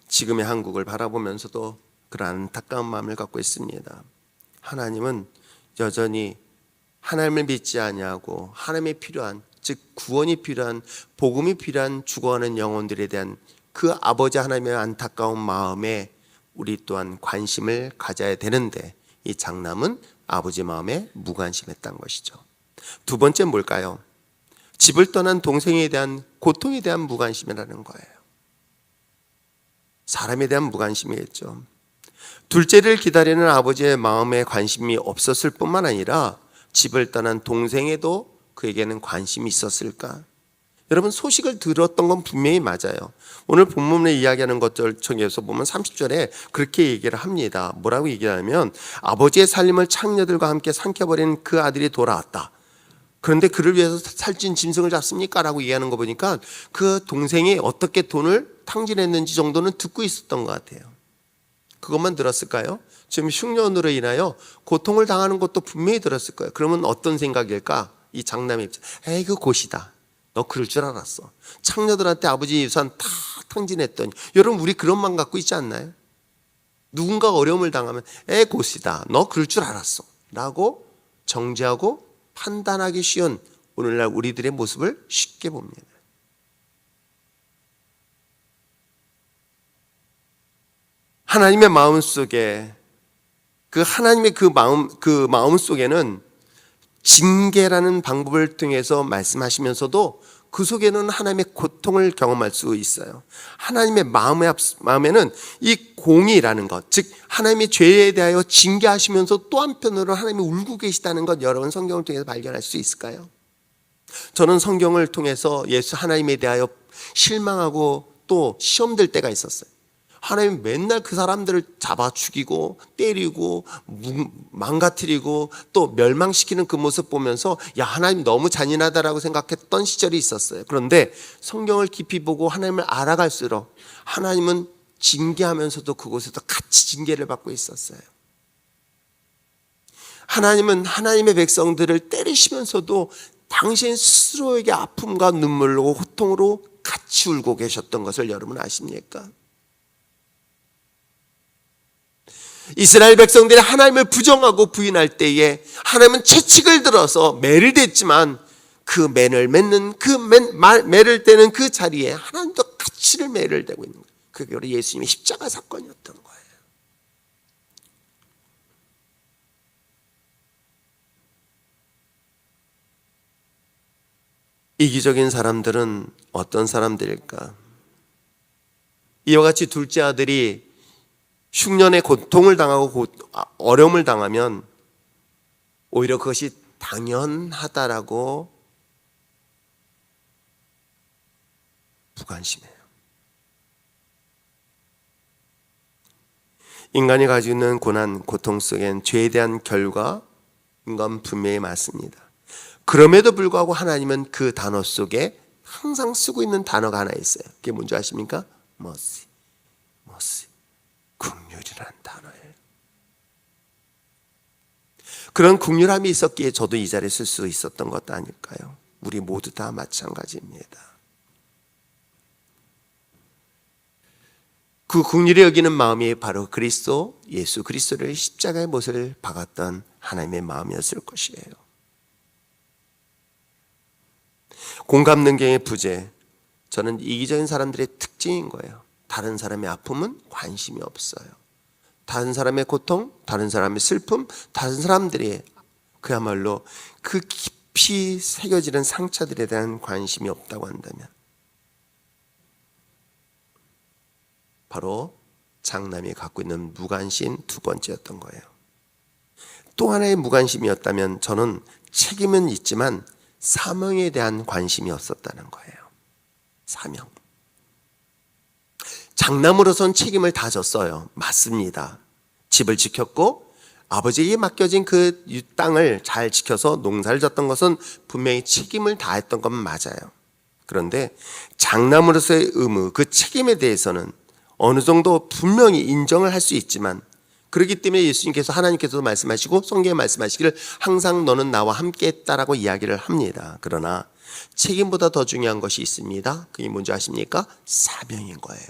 지금의 한국을 바라보면서도 그런 안타까운 마음을 갖고 있습니다. 하나님은 여전히 하나님을 믿지 아니하고 하나님의 필요한, 즉 구원이 필요한, 복음이 필요한 죽어가는 영혼들에 대한 그 아버지 하나님의 안타까운 마음에 우리 또한 관심을 가져야 되는데 이 장남은 아버지 마음에 무관심했던 것이죠. 두 번째는 뭘까요? 집을 떠난 동생에 대한 고통에 대한 무관심이라는 거예요. 사람에 대한 무관심이겠죠. 둘째를 기다리는 아버지의 마음에 관심이 없었을 뿐만 아니라 집을 떠난 동생에도 그에게는 관심이 있었을까? 여러분, 소식을 들었던 건 분명히 맞아요. 오늘 본문에 이야기하는 것들 중에서 보면 30절에 그렇게 얘기를 합니다. 뭐라고 얘기하냐면 아버지의 살림을 창녀들과 함께 삼켜버린 그 아들이 돌아왔다. 그런데 그를 위해서 살찐 짐승을 잡습니까? 라고 얘기하는 거 보니까 그 동생이 어떻게 돈을 탕진했는지 정도는 듣고 있었던 것 같아요. 그것만 들었을까요? 지금 흉년으로 인하여 고통을 당하는 것도 분명히 들었을 거예요. 그러면 어떤 생각일까? 이 장남의 입장. 에이, 그 곧이다. 너 그럴 줄 알았어. 창녀들한테 아버지 유산 다 탕진했더니. 여러분, 우리 그런 마음 갖고 있지 않나요? 누군가 어려움을 당하면 에이, 곧이다. 너 그럴 줄 알았어. 라고 정죄하고 판단하기 쉬운 오늘날 우리들의 모습을 쉽게 봅니다. 하나님의 마음 속에 하나님의 그 마음 속에는 징계라는 방법을 통해서 말씀하시면서도 그 속에는 하나님의 고통을 경험할 수 있어요. 하나님의 마음에는 이 공의라는 것, 즉 하나님의 죄에 대하여 징계하시면서 또 한편으로 하나님이 울고 계시다는 것, 여러분 성경을 통해서 발견할 수 있을까요? 저는 성경을 통해서 예수 하나님에 대하여 실망하고 또 시험될 때가 있었어요. 하나님 맨날 그 사람들을 잡아 죽이고 때리고 망가뜨리고 또 멸망시키는 그 모습 보면서 야, 하나님 너무 잔인하다라고 생각했던 시절이 있었어요. 그런데 성경을 깊이 보고 하나님을 알아갈수록 하나님은 징계하면서도 그곳에서 같이 징계를 받고 있었어요. 하나님은 하나님의 백성들을 때리시면서도 당신 스스로에게 아픔과 눈물로 고통으로 같이 울고 계셨던 것을 여러분 아십니까? 이스라엘 백성들이 하나님을 부정하고 부인할 때에 하나님은 채찍을 들어서 매를 댔지만 그 매를 맺는 매를 떼는 그 자리에 하나님도 같이 매를 대고 있는 거예요. 그게 우리 예수님의 십자가 사건이었던 거예요. 이기적인 사람들은 어떤 사람들일까? 이와 같이 둘째 아들이 흉년의 고통을 당하고 어려움을 당하면 오히려 그것이 당연하다라고 무관심해요. 인간이 가지고 있는 고난, 고통 속엔 죄에 대한 결과인 건 분명히 맞습니다. 그럼에도 불구하고 하나님은 그 단어 속에 항상 쓰고 있는 단어가 하나 있어요. 그게 뭔지 아십니까? mercy. 긍휼이라는 단어예요. 그런 긍휼함이 있었기에 저도 이 자리에 쓸 수 있었던 것도 아닐까요? 우리 모두 다 마찬가지입니다. 그 긍휼히 여기는 마음이 바로 예수 그리스도를 십자가의 못을 박았던 하나님의 마음이었을 것이에요. 공감 능력의 부재, 저는 이기적인 사람들의 특징인 거예요. 다른 사람의 아픔은 관심이 없어요. 다른 사람의 고통, 다른 사람의 슬픔, 다른 사람들이 그야말로 그 깊이 깊이 새겨지는 상처들에 대한 관심이 없다고 한다면 바로 장남이 갖고 있는 무관심 두 번째였던 거예요. 또 하나의 무관심이었다면 저는 책임은 있지만 사명에 대한 관심이 없었다는 거예요. 사명. 장남으로선 책임을 다 졌어요. 맞습니다. 집을 지켰고 아버지에게 맡겨진 그 땅을 잘 지켜서 농사를 졌던 것은 분명히 책임을 다했던 건 맞아요. 그런데 장남으로서의 의무, 그 책임에 대해서는 어느 정도 분명히 인정을 할 수 있지만, 그렇기 때문에 예수님께서, 하나님께서도 말씀하시고 성경에 말씀하시기를 항상 너는 나와 함께 했다라고 이야기를 합니다. 그러나 책임보다 더 중요한 것이 있습니다. 그게 뭔지 아십니까? 사명인 거예요.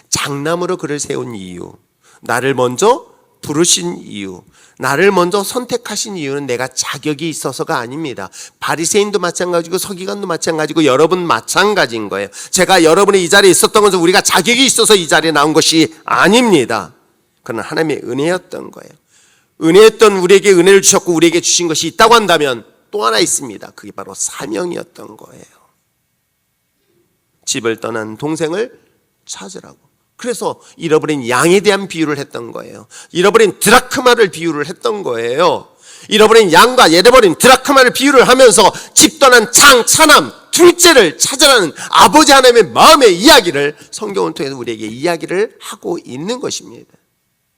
장남으로 그를 세운 이유, 나를 먼저 부르신 이유, 나를 먼저 선택하신 이유는 내가 자격이 있어서가 아닙니다. 바리새인도 마찬가지고 서기관도 마찬가지고 여러분 마찬가지인 거예요. 제가 여러분의 이 자리에 있었던 것은 우리가 자격이 있어서 이 자리에 나온 것이 아닙니다. 그건 하나님의 은혜였던 거예요. 은혜였던 우리에게 은혜를 주셨고 우리에게 주신 것이 있다고 한다면 또 하나 있습니다. 그게 바로 사명이었던 거예요. 집을 떠난 동생을 찾으라고. 그래서 잃어버린 양에 대한 비유를 했던 거예요. 잃어버린 드라크마를 비유를 했던 거예요. 잃어버린 양과 잃어버린 드라크마를 비유를 하면서 집 떠난 차남 둘째를 찾으라는 아버지 하나님의 마음의 이야기를 성경을 통해서 우리에게 이야기를 하고 있는 것입니다.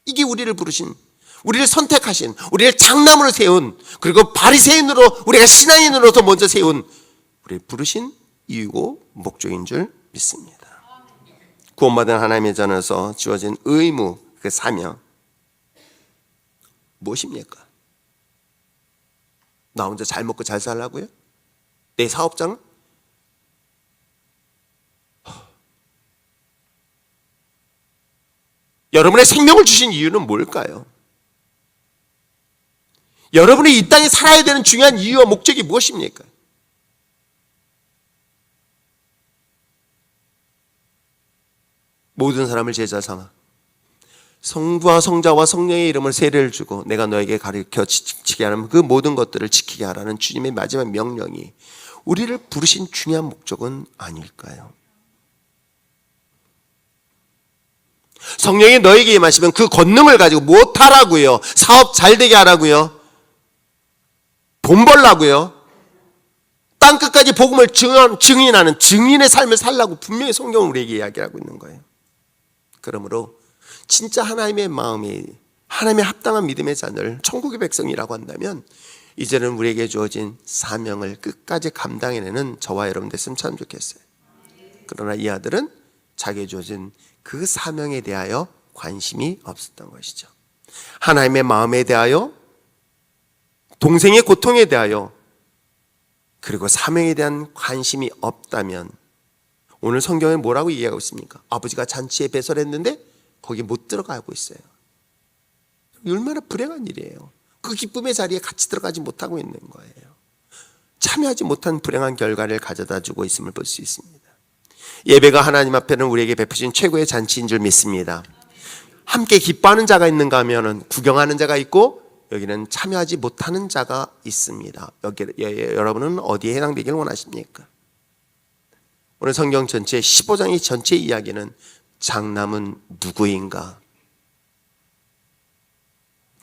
이게 우리를 부르신, 우리를 선택하신, 우리를 장남으로 세운, 그리고 바리새인으로, 우리가 신앙인으로서 먼저 세운 우리를 부르신 이유고 목적인 줄 믿습니다. 구원받은 하나님의 자녀로서 주어진 의무, 그 사명 무엇입니까? 나 혼자 잘 먹고 잘 살라고요? 내 사업장은? 여러분의 생명을 주신 이유는 뭘까요? 여러분이 이 땅에 살아야 되는 중요한 이유와 목적이 무엇입니까? 모든 사람을 제자 삼아 성부와 성자와 성령의 이름을 세례를 주고 내가 너에게 가르쳐 지키게 하는 그 모든 것들을 지키게 하라는 주님의 마지막 명령이 우리를 부르신 중요한 목적은 아닐까요? 성령이 너에게 임하시면 그 권능을 가지고 무엇하라고요? 사업 잘 되게 하라고요? 돈 벌라고요? 땅끝까지 복음을 증인하는 증인의 삶을 살라고 분명히 성경은 우리에게 이야기하고 있는 거예요. 그러므로 진짜 하나님의 마음이, 하나님의 합당한 믿음의 자들, 천국의 백성이라고 한다면 이제는 우리에게 주어진 사명을 끝까지 감당해내는 저와 여러분 됐으면 참 좋겠어요. 그러나 이 아들은 자기에 주어진 그 사명에 대하여 관심이 없었던 것이죠. 하나님의 마음에 대하여, 동생의 고통에 대하여, 그리고 사명에 대한 관심이 없다면 오늘 성경에 뭐라고 얘기하고 있습니까? 아버지가 잔치에 배설했는데 거기 못 들어가고 있어요. 얼마나 불행한 일이에요. 그 기쁨의 자리에 같이 들어가지 못하고 있는 거예요. 참여하지 못한 불행한 결과를 가져다 주고 있음을 볼 수 있습니다. 예배가 하나님 앞에는 우리에게 베푸신 최고의 잔치인 줄 믿습니다. 함께 기뻐하는 자가 있는가 하면 구경하는 자가 있고 여기는 참여하지 못하는 자가 있습니다. 여러분은 어디에 해당되기를 원하십니까? 오늘 성경 전체 15장의 전체 이야기는 장남은 누구인가?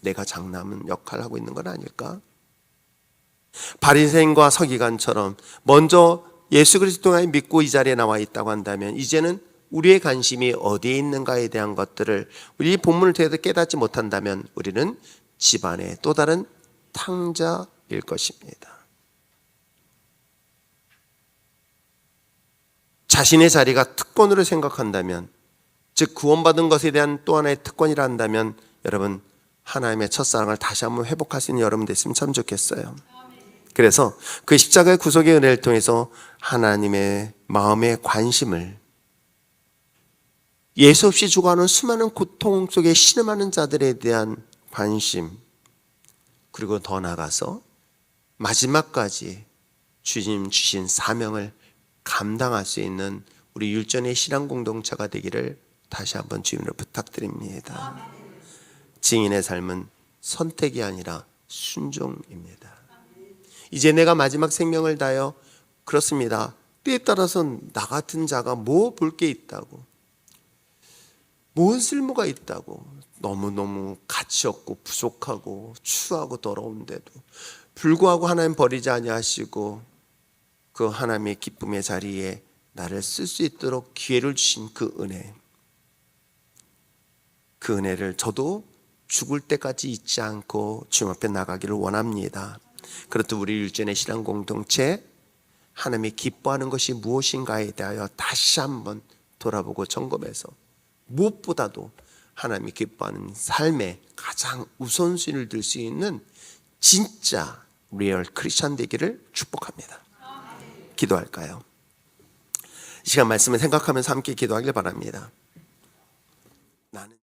내가 장남은 역할을 하고 있는 건 아닐까? 바리새인과 서기관처럼 먼저 예수 그리스도를 믿고 이 자리에 나와 있다고 한다면 이제는 우리의 관심이 어디에 있는가에 대한 것들을 우리 본문을 통해서 깨닫지 못한다면 우리는 집안의 또 다른 탕자일 것입니다. 자신의 자리가 특권으로 생각한다면, 즉 구원받은 것에 대한 또 하나의 특권이라 한다면 여러분 하나님의 첫사랑을 다시 한번 회복할 수 있는 여러분 됐으면 참 좋겠어요. 그래서 그 십자가의 구속의 은혜를 통해서 하나님의 마음의 관심을, 예수 없이 죽어가는 수많은 고통 속에 신음하는 자들에 대한 관심, 그리고 더 나아가서 마지막까지 주님 주신 사명을 감당할 수 있는 우리 율전의 신앙 공동체가 되기를 다시 한번 주님으로 부탁드립니다. 증인의 삶은 선택이 아니라 순종입니다. 이제 내가 마지막 생명을 다하여 그렇습니다. 때에 따라서는 나 같은 자가 뭐 볼 게 있다고, 뭔 쓸모가 있다고, 너무너무 가치 없고 부족하고 추하고 더러운데도 불구하고 하나님 버리지 아니하시고 그 하나님의 기쁨의 자리에 나를 쓸 수 있도록 기회를 주신 그 은혜, 그 은혜를 저도 죽을 때까지 잊지 않고 주님 앞에 나가기를 원합니다. 그렇듯 우리 율전의 신앙 공동체, 하나님이 기뻐하는 것이 무엇인가에 대하여 다시 한번 돌아보고 점검해서 무엇보다도 하나님이 기뻐하는 삶에 가장 우선순위를 둘 수 있는 진짜 리얼 크리스찬 되기를 축복합니다. 기도할까요? 이 시간 말씀을 생각하면서 함께 기도하길 바랍니다. 나는